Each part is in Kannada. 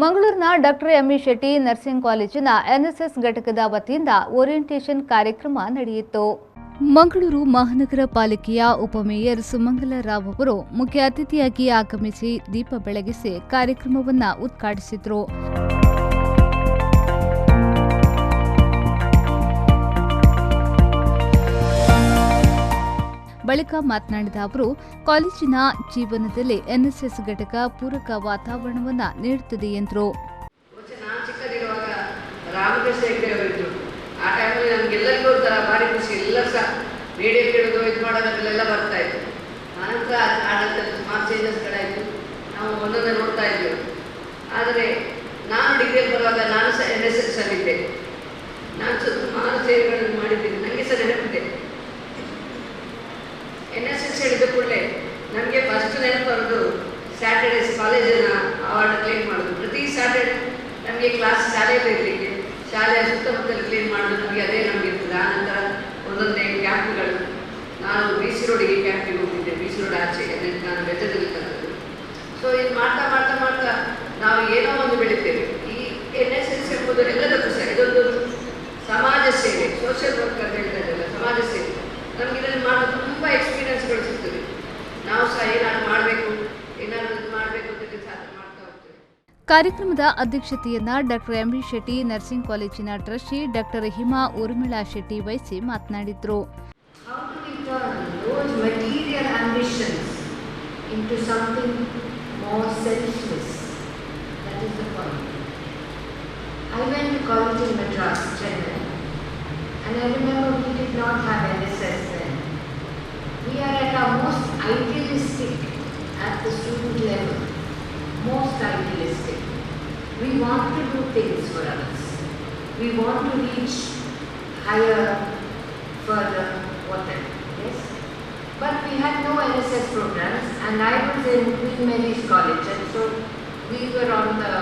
ಮಂಗಳೂರಿನ ಡಾಕ್ಟರ್ ಎಂಇ ಶೆಟ್ಟಿ ನರ್ಸಿಂಗ್ ಕಾಲೇಜಿನ NSS ಘಟಕದ ವತಿಯಿಂದ ಓರಿಯೆಂಟೇಷನ್ ಕಾರ್ಯಕ್ರಮ ನಡೆಯಿತು. ಮಂಗಳೂರು ಮಹಾನಗರ ಪಾಲಿಕೆಯ ಉಪಮೇಯರ್ ಸುಮಂಗಲ ರಾವ್ ಅವರು ಮುಖ್ಯ ಅತಿಥಿಯಾಗಿ ಆಗಮಿಸಿ ದೀಪ ಬೆಳಗಿಸಿ ಕಾರ್ಯಕ್ರಮವನ್ನು ಉದ್ಘಾಟಿಸಿದರು. ಬಳಿಕ ಮಾತನಾಡಿದ ಅವರು, ಕಾಲೇಜಿನ ಜೀವನದಲ್ಲಿ NSS ಘಟಕ ಪೂರಕ ವಾತಾವರಣವನ್ನು ನೀಡುತ್ತದೆ ಎಂದರು. ನಾನು ಚಿಕ್ಕದಿರುವಾಗ ರಾಮಕೃಷ್ಣ ಹೆಗ್ಡೆಯವರಿದ್ರು. ಆ ಟೈಮಲ್ಲಿ ನಮಗೆಲ್ಲರಿಗೂ ಒಂಥರ ಭಾರಿ ಖುಷಿ. ಎಲ್ಲರೂ ಸಹ ರೇಡಿಯೋ ಕೇಳೋದು ಇದು ಮಾಡೋದಕ್ಕೆಲ್ಲ ಬರ್ತಾ ಇತ್ತು. ಆನಂತರ ಆಡಳಿತ ಸುಮಾರು ಚೇಂಜಸ್ಗಳಾಯಿತು. ನಾವು ಒಂದೊಂದೇ ನೋಡ್ತಾ ಇದ್ದೆವು. ಆದರೆ ನಾನು ಡಿಗ್ರಿಯಲ್ಲಿ ಬರುವಾಗ ನಾನು ಸಹ NSS ಅಲ್ಲಿದ್ದೆ. ನಾನು ಸುಮಾರು ಸೇವೆಗಳನ್ನು ಮಾಡಿದ್ದೀನಿ. ನನಗೆ ಸಹ ನೆನಪಿದೆ. NSS ಹೇಳಿದ ಕೂಡಲೇ ನಮಗೆ ಫಸ್ಟ್ ನೆನಪು ಬರೋದು ಸ್ಯಾಟರ್ಡೇಸ್ ಕಾಲೇಜಿನ ಅವಾರ್ಡ್ ಕ್ಲೀನ್ ಮಾಡೋದು. ಪ್ರತಿ ಸ್ಯಾಟರ್ಡೆ ನಮಗೆ ಕ್ಲಾಸ್ ಶಾಲೆಯಲ್ಲಿ ಇರಲಿಕ್ಕೆ, ಶಾಲೆಯ ಸುತ್ತಮುತ್ತಲು ಕ್ಲೀನ್ ಮಾಡೋದು ನಮಗೆ ಅದೇ ನಮಗೆ ಇರ್ತದೆ. ಆನಂತರ ಒಂದೊಂದೇ ಕ್ಯಾಂಪ್ಗಳು. ನಾನು BC ರೋಡಿಗೆ ಕ್ಯಾಂಪಿಗೆ ಹೋಗಿದ್ದೆ. BC ರೋಡ್ ಆಚೆಗೆ ನಾನು ಬೆಟ್ಟದಲ್ಲಿ ಕಲಿತು. ಸೊ ಇದು ಮಾಡ್ತಾ ಮಾಡ್ತಾ ಮಾಡ್ತಾ ನಾವು ಏನೋ ಒಂದು ಬೆಳಿತೇವೆ. ಈ NSS ಎಂಬುದು ಎಲ್ಲದಕ್ಕೂ ಸಹ ಇದೊಂದು ಸಮಾಜ ಸೇವೆ, ಸೋಷಿಯಲ್ ವರ್ಕ್ ಅಂತ ಹೇಳ್ತಾ ಇದ್ದಲ್ಲ, ಸಮಾಜ ಸೇವೆ. ನಮ್ಗೆ ಇದನ್ನು ಮಾಡೋದು ತುಂಬ ಎಕ್ಸ್ಪೀರಿಯನ್ಸ್ಗಳು ಸಿಗ್ತದೆ. ನಾವು ಸಹ ಏನಾದ್ರು ಮಾಡಬೇಕು ಅಂತ ಸಾಧನೆ ಮಾಡ್ತಾ ಹೋಗ್ತೇವೆ. ಕಾರ್ಯಕ್ರಮದ ಅಧ್ಯಕ್ಷತೆಯನ್ನ ಡಾಕ್ಟರ್ ಎಂಇ ಶೆಟ್ಟಿ ನರ್ಸಿಂಗ್ ಕಾಲೇಜಿನ ಟ್ರಸ್ಟಿ ಡಾಕ್ಟರ್ ಹಿಮಾ ಊರ್ಮಿಳಾ ಶೆಟ್ಟಿ ವಹಿಸಿ ಮಾತನಾಡಿದರು. And I remember we did not have NSS then. We are at our most idealistic at the student level, most idealistic. We want to do things for others. We want to reach higher, further, whatever, yes? But we had no NSS programs, and I was in Queen Mary's College, and so we were on the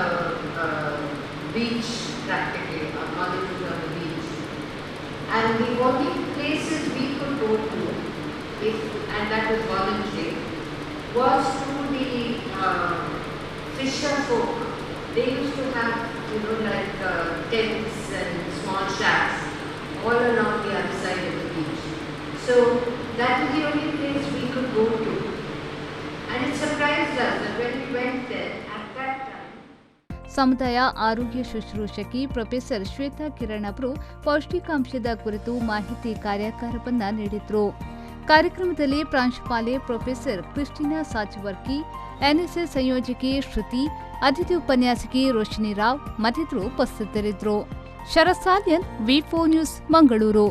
beach practically, our college was on the beach. And the only places we could go to, and that was voluntary, was to the fisher folk. They used to have, like tents and small shacks all along the other side of the beach. So that was the only place we could go to. And it surprised us that when we went there, at that time, ಸಮುದಾಯ ಆರೋಗ್ಯ ಶುಶ್ರೂಷಕಿ ಪ್ರೊಫೆಸರ್ ಶ್ವೇತಾ ಕಿರಣ್ ಅವರು ಪೌಷ್ಟಿಕಾಂಶದ ಕುರಿತು ಮಾಹಿತಿ ಕಾರ್ಯಾಗಾರವನ್ನು ನೀಡಿದರು. ಕಾರ್ಯಕ್ರಮದಲ್ಲಿ ಪ್ರಾಂಶುಪಾಲೆ ಪ್ರೊಫೆಸರ್ ಕ್ರಿಸ್ಟಿನಾ ಸಾಚಿವರ್ಕಿ, NSS ಸಂಯೋಜಕಿ ಶ್ರುತಿ, ಅತಿಥಿ ಉಪನ್ಯಾಸಕಿ ರೋಶಿನಿ ರಾವ್ ಮತ್ತಿತರರು ಉಪಸ್ಥಿತರಿದ್ದರು. ಶರತ್ ಸಾಲ್ಯನ್, V4 ನ್ಯೂಸ್, ಮಂಗಳೂರು.